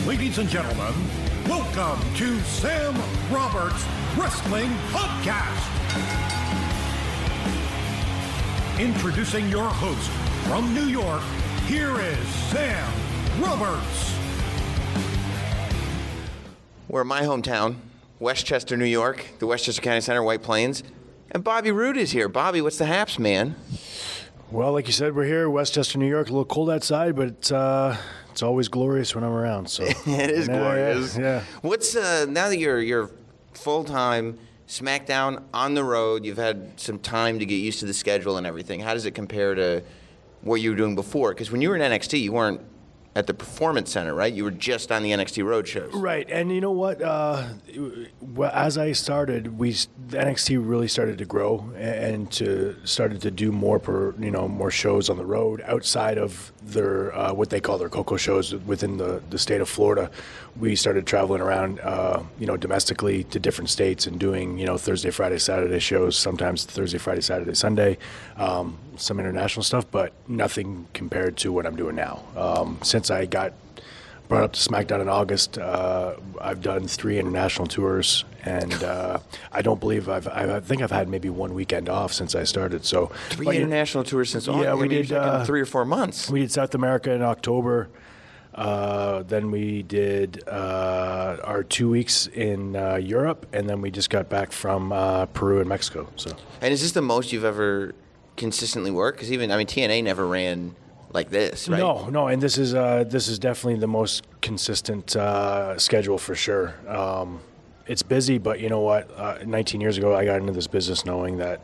Ladies and gentlemen, welcome to Sam Roberts Wrestling Podcast. Introducing your host from New York, here is Sam Roberts. We're in my hometown, Westchester, New York, the Westchester County Center, White Plains. And Bobby Roode is here. Bobby, what's the haps, man? Well, like you said, we're here, Westchester, New York. A little cold outside, but it's always glorious when I'm around. So it is glorious. Yeah. What's now that you're full-time Smackdown on the road, you've had some time to get used to the schedule and everything. How does it compare to what you were doing before? Because when you were in NXT, you weren't at the Performance Center, right? You were just on the NXT road shows. Right, and you know what? As I started, the NXT really started to grow and started to do more shows on the road outside of their what they call their Coco shows within the state of Florida. We started traveling around, domestically to different states and doing, Thursday, Friday, Saturday shows. Sometimes Thursday, Friday, Saturday, Sunday. Some international stuff, but nothing compared to what I'm doing now. Since I got brought up to Smackdown in August, I've done 3 international tours, and I don't believe I think I've had maybe 1 weekend off since I started. So 3 international tours since August? Yeah, we did 3 or 4 months. We did South America in October. Then we did our 2 weeks in Europe, and then we just got back from Peru and Mexico. So. And is this the most you've ever consistently worked? Because TNA never ran like this, right? No, and this is definitely the most consistent schedule for sure. It's busy, but you know what? 19 years ago, I got into this business knowing that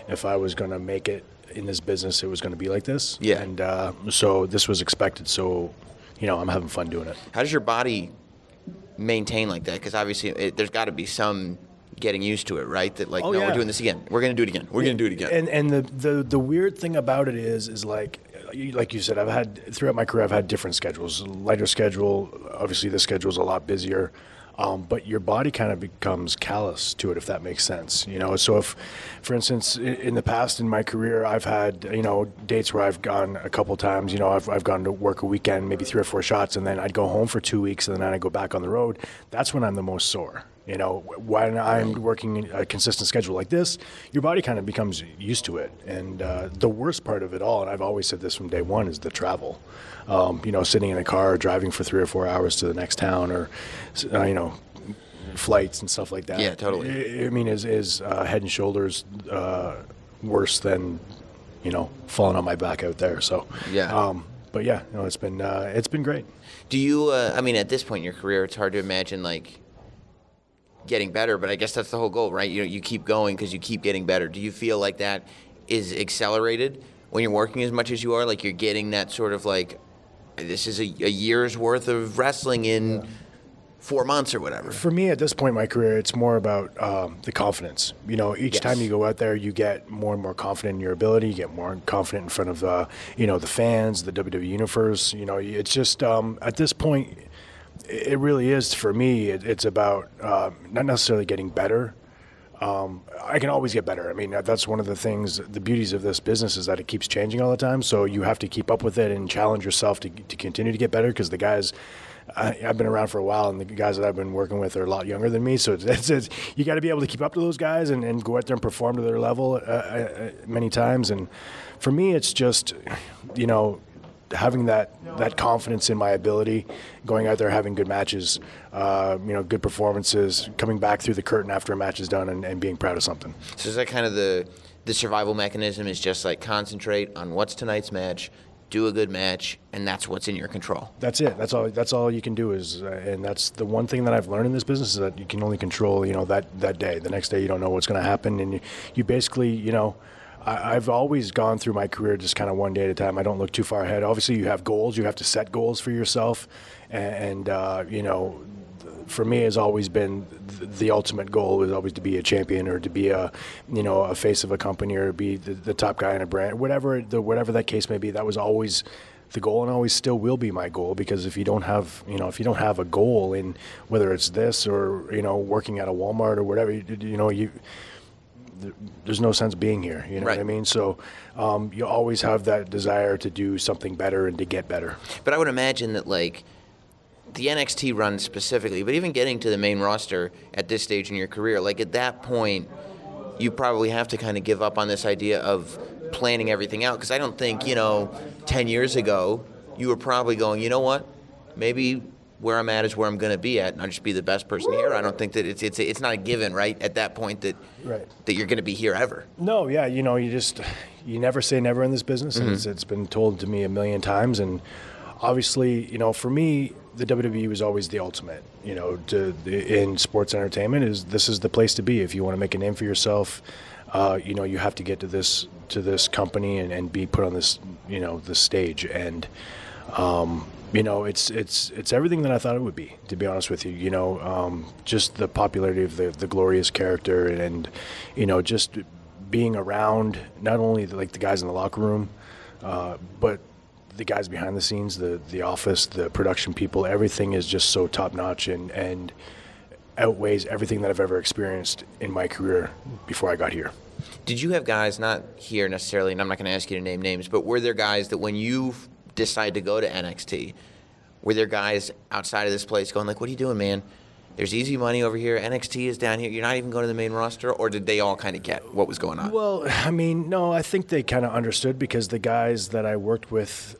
if I was going to make it in this business, it was going to be like this. Yeah. And so this was expected. So, I'm having fun doing it. How does your body maintain like that? Because obviously, there's got to be some getting used to it, right? That we're doing this again. We're going to do it again. We're going to do it again. And the weird thing about it is like you said, throughout my career, I've had different schedules. Lighter schedule, obviously the schedule's a lot busier, but your body kind of becomes callous to it, if that makes sense. So if, for instance, in the past in my career, I've had, dates where I've gone a couple times, I've gone to work a weekend, maybe 3 or 4 shots, and then I'd go home for 2 weeks, and then I'd go back on the road. That's when I'm the most sore. When I'm working a consistent schedule like this, your body kind of becomes used to it. And the worst part of it all, and I've always said this from day one, is the travel. Sitting in a car, driving for 3 or 4 hours to the next town, or, flights and stuff like that. Yeah, totally. Is head and shoulders worse than, falling on my back out there. So, yeah. But yeah, it's been great. Do you, at this point in your career, it's hard to imagine, getting better, but I guess that's the whole goal, right? You keep going because you keep getting better. Do you feel like that is accelerated when you're working as much as you are? Like you're getting that sort of this is a year's worth of wrestling in 4 months or whatever? For me, at this point in my career, it's more about the confidence. Each time you go out there, you get more and more confident in your ability. You get more confident in front of, the fans, the WWE universe. It's just at this point, it really is, for me, it's about not necessarily getting better. I can always get better. That's one of the things, the beauties of this business is that it keeps changing all the time. So you have to keep up with it and challenge yourself to continue to get better, because the guys, I've been around for a while, and the guys that I've been working with are a lot younger than me. So it's you got to be able to keep up to those guys and go out there and perform to their level many times. And for me, it's just, having that confidence in my ability, going out there, having good matches, good performances, coming back through the curtain after a match is done, and being proud of something. So is that kind of the survival mechanism, is just concentrate on what's tonight's match, do a good match, and that's what's in your control? That's it. That's all you can do is, and that's the one thing that I've learned in this business, is that you can only control, that day. The next day you don't know what's going to happen, and you basically, I've always gone through my career just kind of one day at a time. I don't look too far ahead. Obviously, you have goals. You have to set goals for yourself. And for me, has always been the ultimate goal is always to be a champion, or to be a face of a company, or be the top guy in a brand. Whatever that case may be, that was always the goal, and always still will be my goal. Because if you don't have a goal in whether it's this or working at a Walmart or whatever, there's no sense being here, you know right. what I mean? So you always have that desire to do something better and to get better. But I would imagine that, the NXT run specifically, but even getting to the main roster at this stage in your career, like at that point, you probably have to kind of give up on this idea of planning everything out. Because I don't think, 10 years ago, you were probably going, you know what, maybe where I'm at is where I'm going to be at, and I'll just be the best person here. I don't think that it's not a given, right, at that point that you're going to be here ever. No, yeah, you never say never in this business, and it's been told to me a million times, and obviously, for me, the WWE was always the ultimate, in sports entertainment. This is the place to be if you want to make a name for yourself. You have to get to this company and be put on this, this stage, and it's everything that I thought it would be, to be honest with you. Just the popularity of the glorious character, and just being around not only the guys in the locker room, but the guys behind the scenes, the office, the production people. Everything is just so top notch and outweighs everything that I've ever experienced in my career before I got here. Did you have guys, not here necessarily, and I'm not going to ask you to name names, but were there guys that when you decided to go to NXT, were there guys outside of this place going like, what are you doing, man? There's easy money over here. NXT is down here. You're not even going to the main roster? Or did they all kind of get what was going on? Well, no, I think they kind of understood, because the guys that I worked with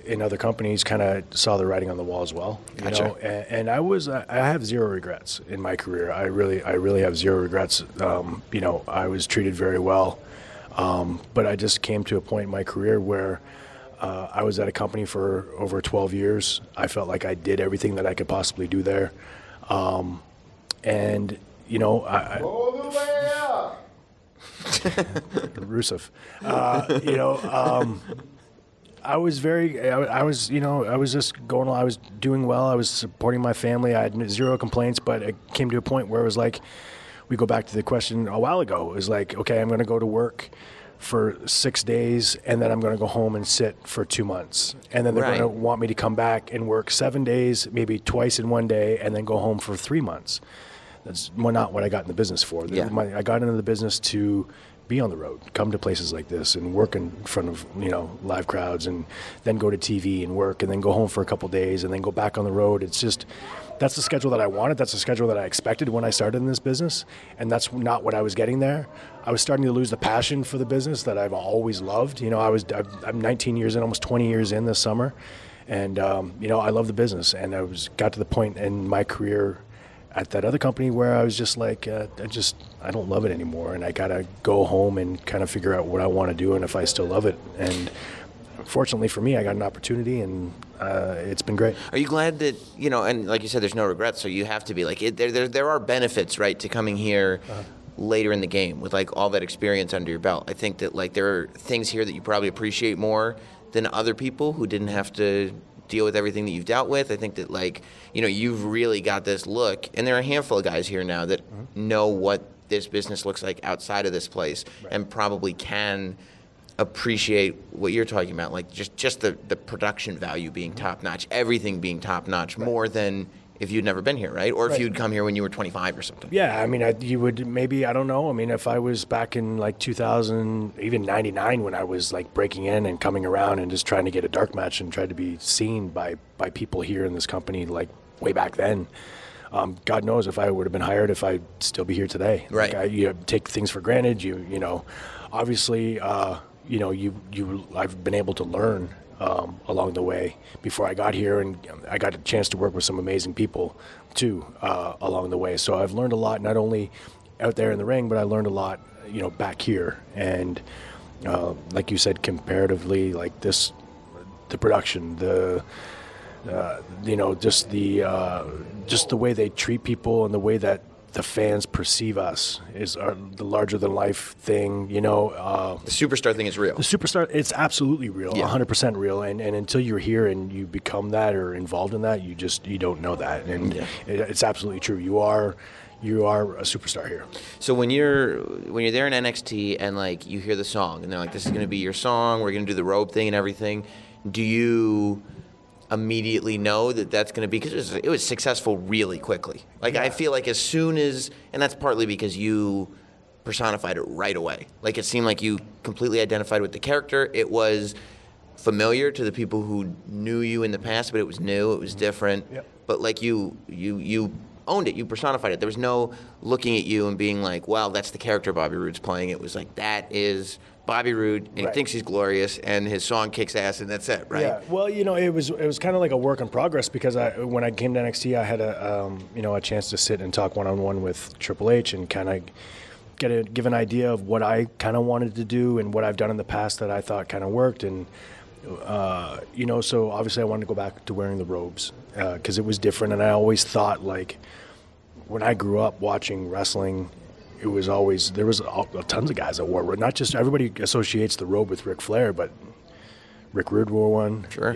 in other companies kind of saw the writing on the wall as well. Gotcha. And I have zero regrets in my career. I really have zero regrets. I was treated very well. But I just came to a point in my career where I was at a company for over 12 years. I felt like I did everything that I could possibly do there. All the way up. Rusev. I was just going. I was doing well. I was supporting my family. I had zero complaints. But it came to a point where it was like, we go back to the question a while ago. It was like, okay, I'm going to go to work for 6 days, and then I'm going to go home and sit for 2 months. And then they're going to want me to come back and work 7 days, maybe twice in one day, and then go home for 3 months. That's not what I got in the business for. Yeah. I got into the business to be on the road, come to places like this and work in front of, live crowds, and then go to TV and work, and then go home for a couple days, and then go back on the road. It's just, that's the schedule that I wanted. That's the schedule that I expected when I started in this business, and that's not what I was getting there. I was starting to lose the passion for the business that I've always loved. I'm 19 years in, almost 20 years in this summer, and I love the business. And got to the point in my career at that other company where I was just like, I don't love it anymore, and I gotta go home and kind of figure out what I want to do and if I still love it. And fortunately for me, I got an opportunity, and it's been great. Are you glad that, and like you said, there's no regrets, so you have to be like, there are benefits, right, to coming here later in the game with like all that experience under your belt. I think that like there are things here that you probably appreciate more than other people who didn't have to deal with everything that you've dealt with. I think that like, you've really got this look, and there are a handful of guys here now that know what this business looks like outside of this place, and probably can appreciate what you're talking about, like just the production value being top notch, everything being top notch, more than if you'd never been here, right? Or if you'd come here when you were 25 or something. Yeah, you would maybe, I don't know. If I was back in like 2000, even 99, when I was like breaking in and coming around and just trying to get a dark match and tried to be seen by people here in this company, like way back then, God knows if I would have been hired, if I'd still be here today. Right. Like you take things for granted. Obviously, I've been able to learn along the way before I got here, and I got a chance to work with some amazing people too along the way. So I've learned a lot, not only out there in the ring, but I learned a lot, back here. And like you said, comparatively, like the production, just the way they treat people and the way that the fans perceive us is the larger than life thing, the superstar thing is real. The superstar, it's absolutely real, 100% real. And until you're here and you become that or involved in that, you don't know that. And it's absolutely true. You are a superstar here. So when you're there in NXT and like you hear the song and they're like, this is going to be your song, we're going to do the robe thing and everything, do you immediately know that that's going to be, because it was successful really quickly. Like I feel like as soon as, and that's partly because you personified it right away. Like it seemed like you completely identified with the character. It was familiar to the people who knew you in the past, but it was new, it was different. Yep. But like you owned it, you personified it. There was no looking at you and being like, "Wow, that's the character Bobby Roode's playing." It was like, that is Bobby Roode, and he thinks he's glorious, and his song kicks ass, and that's it, right? Yeah. Well, it was kind of like a work in progress because when I came to NXT, I had a chance to sit and talk one-on-one with Triple H and kind of give an idea of what I kind of wanted to do and what I've done in the past that I thought kind of worked, and so obviously I wanted to go back to wearing the robes because it was different, and I always thought, like, when I grew up watching wrestling, there was tons of guys that wore, not just everybody associates the robe with Ric Flair, but Rick Rude wore one. Sure.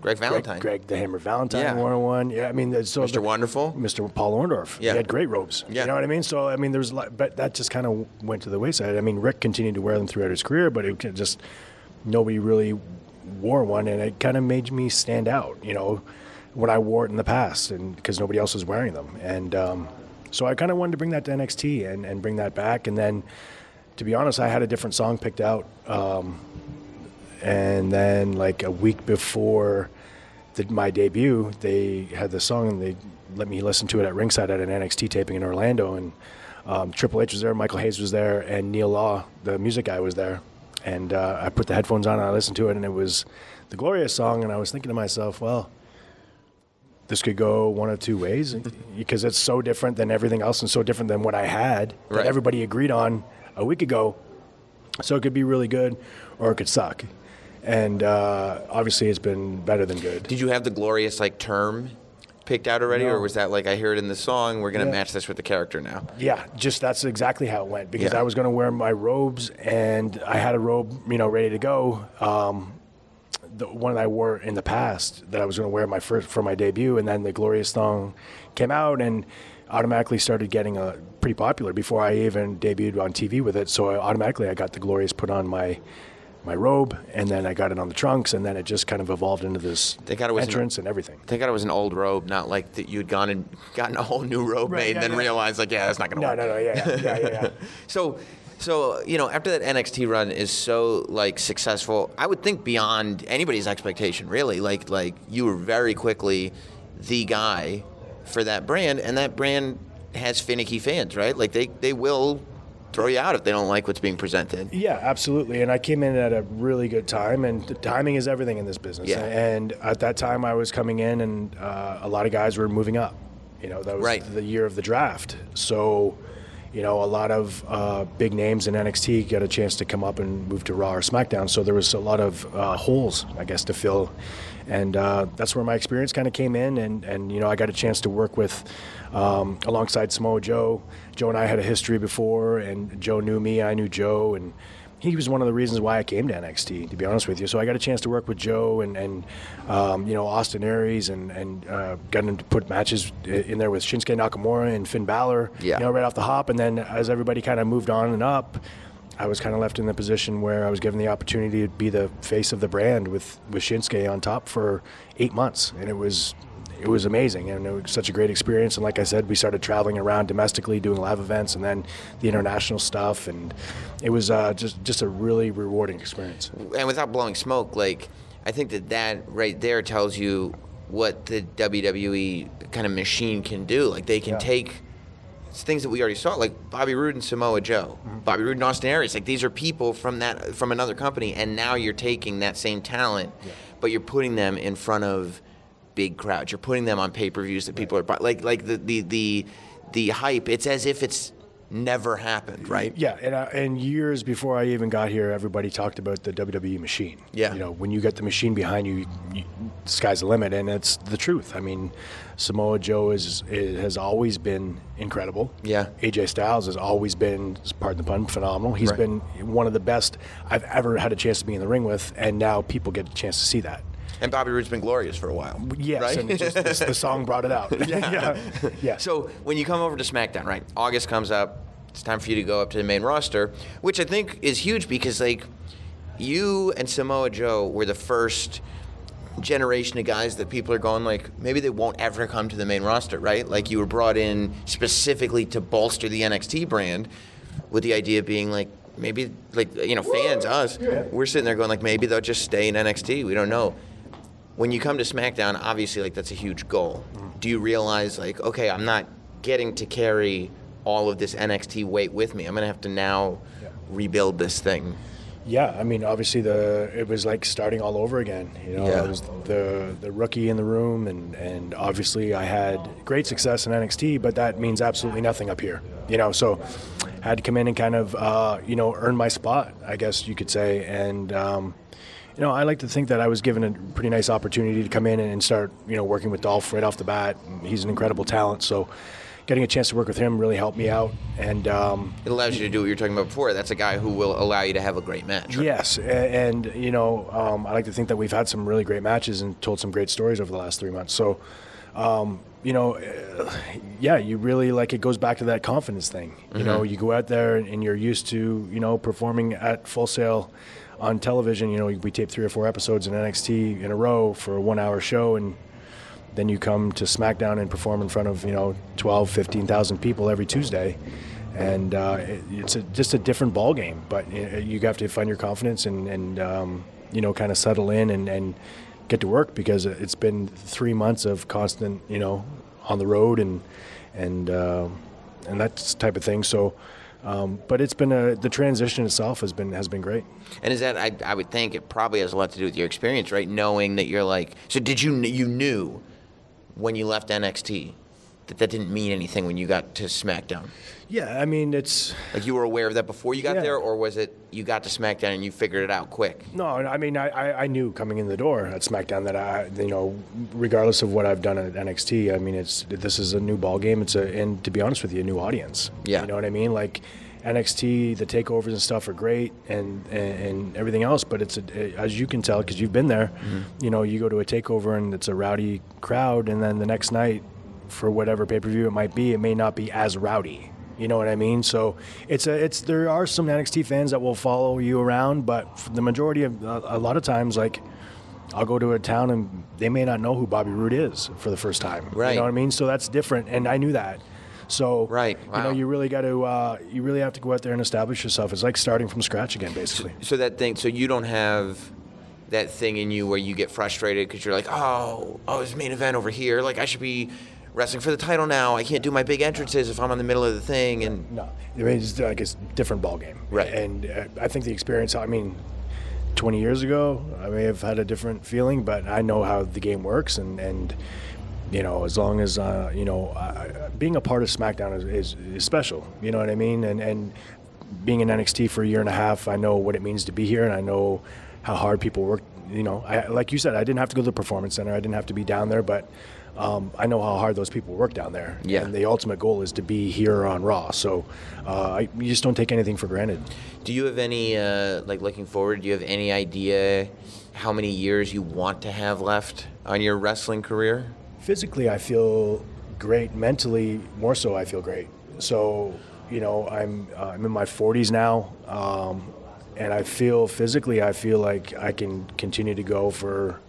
Greg Valentine. Greg the Hammer Valentine wore one. Yeah, I mean, so Mr. Wonderful. Mr. Paul Orndorff. Yeah. He had great robes. Yeah. You know what I mean? So, I mean, but that just kind of went to the wayside. I mean, Rick continued to wear them throughout his career, but it just, nobody really wore one, and it kind of made me stand out, when I wore it in the past, and because nobody else was wearing them. And so I kind of wanted to bring that to NXT and bring that back. And then, to be honest, I had a different song picked out. And then, like a week before my debut, they had the song, and they let me listen to it at ringside at an NXT taping in Orlando. And Triple H was there, Michael Hayes was there, and Neil Law, the music guy, was there. And I put the headphones on and I listened to it, and it was the Glorious song. And I was thinking to myself, well, this could go one of two ways because it's so different than everything else and so different than what I had that everybody agreed on a week ago. So it could be really good or it could suck. And obviously it's been better than good. Did you have the Glorious term picked out already, or was that like, I hear it in the song, we're going to match this with the character now? Yeah, that's exactly how it went, because I was going to wear my robes, and I had a robe, ready to go. The one I wore in the past that I was going to wear for my debut, and then the Glorious song came out and automatically started getting pretty popular before I even debuted on TV with it. So I got the Glorious put on my robe, and then I got it on the trunks, and then it just kind of evolved into this entrance and everything. Thank God it was an old robe, not like that you'd gone and gotten a whole new robe made and then realized, like, that's not going to work. No, yeah. So, after that NXT run is so, successful, I would think beyond anybody's expectation, really. Like you were very quickly the guy for that brand, and that brand has finicky fans, right? Like, they will throw you out if they don't like what's being presented. Yeah, absolutely. And I came in at a really good time, and timing is everything in this business. Yeah. And at that time I was coming in, and a lot of guys were moving up. That was the year of the draft. So, a lot of big names in NXT got a chance to come up and move to Raw or Smackdown. So there was a lot of holes, I guess, to fill. And that's where my experience kind of came in. And I got a chance to work with, alongside Samoa Joe. Joe and I had a history before, and Joe knew me, I knew Joe, and he was one of the reasons why I came to NXT, to be honest with you. So I got a chance to work with Joe and Austin Aries, and got him to put matches in there with Shinsuke Nakamura and Finn Balor, right off the hop. And then as everybody kind of moved on and up, I was kind of left in the position where I was given the opportunity to be the face of the brand with Shinsuke on top for 8 months. And it was amazing, and it was such a great experience. And like I said, we started traveling around domestically, doing live events, and then the international stuff, and it was just a really rewarding experience. And without blowing smoke, I think that right there tells you what the WWE kind of machine can do. Like, they can take things that we already saw, like Bobby Roode and Samoa Joe, Bobby Roode and Austin Aries. Like, these are people from another company, and now you're taking that same talent, but you're putting them in front of big crowds. You're putting them on pay-per-views that people are like the hype. It's as if it's never happened, right? Yeah, and years before I even got here, everybody talked about the WWE machine. Yeah. When you get the machine behind you, the sky's the limit, and it's the truth. I mean, Samoa Joe has always been incredible. Yeah. AJ Styles has always been, pardon the pun, phenomenal. He's been one of the best I've ever had a chance to be in the ring with, and now people get a chance to see that. And Bobby Roode's been glorious for a while. Yes, right? and the song brought it out. Yeah. So when you come over to SmackDown, right, August comes up, it's time for you to go up to the main roster, which I think is huge because, you and Samoa Joe were the first generation of guys that people are going, maybe they won't ever come to the main roster, right? Like, you were brought in specifically to bolster the NXT brand with the idea being, maybe, like, fans, us, we're sitting there going, like, maybe they'll just stay in NXT. We don't know. When you come to SmackDown, obviously, like, that's a huge goal. Do you realize, like, okay, I'm not getting to carry all of this NXT weight with me. I'm going to have to now rebuild this thing. Yeah, I mean, obviously it was like starting all over again. I was the rookie in the room, and obviously I had great success in NXT, but that means absolutely nothing up here. So I had to come in and kind of earn my spot, I guess you could say. And I like to think that I was given a pretty nice opportunity to come in and start working with Dolph right off the bat. He's an incredible talent, so getting a chance to work with him really helped me out. And it allows you to do what you were talking about before. That's a guy who will allow you to have a great match. Right? Yes, and I like to think that we've had some really great matches and told some great stories over the last 3 months. So, you really, like, it goes back to that confidence thing. You go out there and you're used to, performing at Full Sail on television. We tape 3 or 4 episodes in NXT in a row for a 1-hour show, and then you come to SmackDown and perform in front of 12, 15,000 people every Tuesday, and it's just a different ball game. But you have to find your confidence and kind of settle in and get to work, because it's been 3 months of constant on the road and that type of thing. So. But it's been the transition itself has been great. And is that I would think it probably has a lot to do with your experience, right? Knowing that you're like, so did you knew when you left NXT that didn't mean anything when you got to SmackDown? Yeah, I mean, it's like you were aware of that before you got there, or was it you got to SmackDown and you figured it out quick? No, I mean, I knew coming in the door at SmackDown that regardless of what I've done at NXT, I mean, this is a new ball game. And to be honest with you, a new audience. Yeah, you know what I mean? Like NXT, the takeovers and stuff are great and everything else, but it's as you can tell because you've been there. Mm-hmm. You go to a takeover and it's a rowdy crowd, and then the next night, for whatever pay-per-view it may not be as rowdy. You know what I mean? So there are some NXT fans that will follow you around, but for the majority of a lot of times, like, I'll go to a town and they may not know who Bobby Roode is for the first time. Right. You know what I mean? So that's different, and I knew that. So right. Wow. You really got to you really have to go out there and establish yourself. It's like starting from scratch again, basically. So you don't have that thing in you where you get frustrated because you're like, oh, it's main event over here. Like, I should be wrestling for the title now. I can't do my big entrances if I'm in the middle of the thing. And no, I mean, it's like it's a different ball game. Right. And I think the experience, 20 years ago, I may have had a different feeling, but I know how the game works. And as long as, being a part of SmackDown is special. You know what I mean? And being in NXT for a year and a half, I know what it means to be here, and I know how hard people work. Like you said, I didn't have to go to the Performance Center. I didn't have to be down there, but I know how hard those people work down there. Yeah. And the ultimate goal is to be here on Raw. So you just don't take anything for granted. Do you have any, looking forward, do you have any idea how many years you want to have left on your wrestling career? Physically, I feel great. Mentally, more so, I feel great. So, I'm in my 40s now, and I feel like I can continue to go for,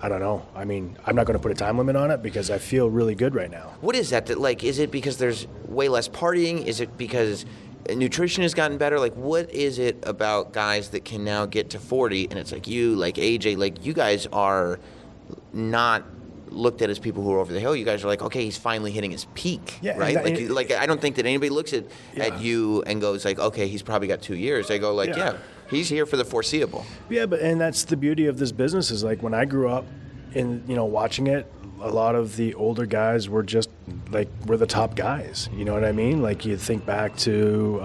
I don't know. I mean, I'm not going to put a time limit on it because I feel really good right now. What is that? Is it because there's way less partying? Is it because nutrition has gotten better? Like, what is it about guys that can now get to 40 and it's like you, like AJ, like you guys are not looked at as people who are over the hill. You guys are like, okay, he's finally hitting his peak, right? I don't think that anybody looks at you and goes like, okay, he's probably got 2 years. They go like, yeah, he's here for the foreseeable. Yeah, and that's the beauty of this business is like when I grew up in, watching it, a lot of the older guys were just like, we're the top guys. You know what I mean? Like you think back to,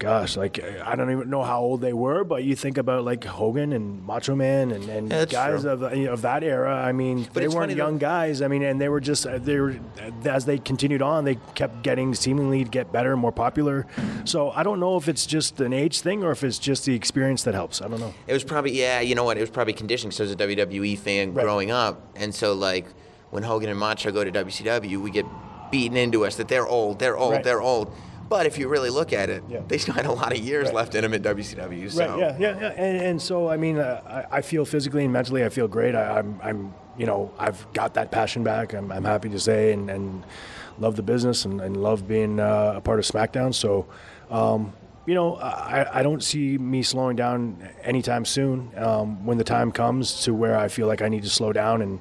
I don't even know how old they were, but you think about like Hogan and Macho Man and guys of that era. I mean, but they weren't young guys. I mean, and they were as they continued on, they kept seemingly get better and more popular. So I don't know if it's just an age thing or if it's just the experience that helps. I don't know. It was probably, you know what? It was probably conditioning. So as a WWE fan growing up, and so like when Hogan and Macho go to WCW, we get beaten into us that they're old. But if you really look at it, they still had a lot of years left in them at WCW. So. Right. Yeah. And so I mean, I feel physically and mentally, I feel great. I'm I've got that passion back. I'm happy to say, and love the business and love being a part of SmackDown. So, I don't see me slowing down anytime soon. When the time comes to where I feel like I need to slow down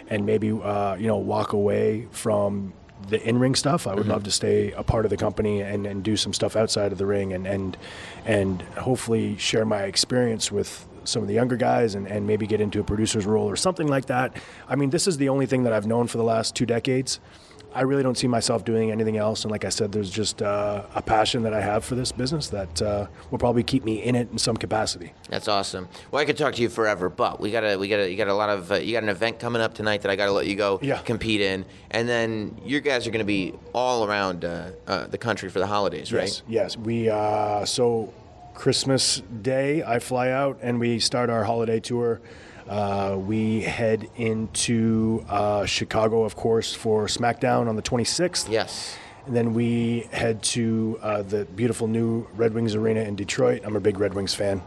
and maybe walk away from the in-ring stuff, I would love to stay a part of the company and do some stuff outside of the ring and hopefully share my experience with some of the younger guys and maybe get into a producer's role or something like that. I mean, this is the only thing that I've known for the last 2 decades. I really don't see myself doing anything else. And like I said, there's just a passion that I have for this business that will probably keep me in it in some capacity. That's awesome. Well, I could talk to you forever, but you got an event coming up tonight that I got to let you go compete in, and then you guys are going to be all around the country for the holidays, right? Yes. We so Christmas Day, I fly out and we start our holiday tour. We head into Chicago, of course, for Smackdown on the 26th. Yes. And then we head to the beautiful new Red Wings Arena in Detroit. I'm a big Red Wings fan.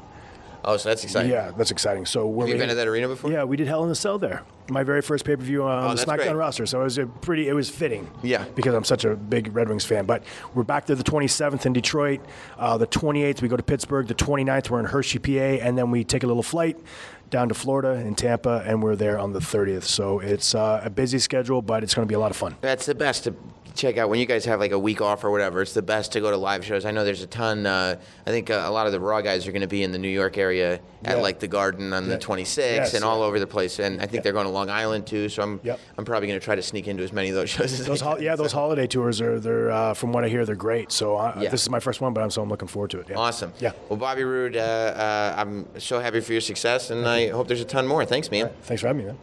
Oh, so that's exciting. Yeah, that's exciting. So have you been to that arena before? Yeah, we did Hell in a Cell there. My very first pay-per-view on the SmackDown great. roster. So it was fitting. Yeah. Because I'm such a big Red Wings fan. But we're back there the 27th in Detroit. The 28th, we go to Pittsburgh. The 29th, we're in Hershey, PA. And then we take a little flight down to Florida in Tampa, and we're there on the 30th. So it's a busy schedule, but it's going to be a lot of fun. That's the best to check out when you guys have like a week off or whatever. It's the best to go to live shows. I know there's a ton. I think a lot of the Raw guys are going to be in the New York area at like the Garden on the 26th and all over the place. And I think they're going to Long Island too. So I'm probably going to try to sneak into as many of those shows as I can. Those holiday tours they're from what I hear, they're great. So this is my first one, but I'm looking forward to it. Yeah. Awesome. Yeah. Well, Bobby Roode, I'm so happy for your success, and I hope there's a ton more. Thanks, man. Thanks for having me, man.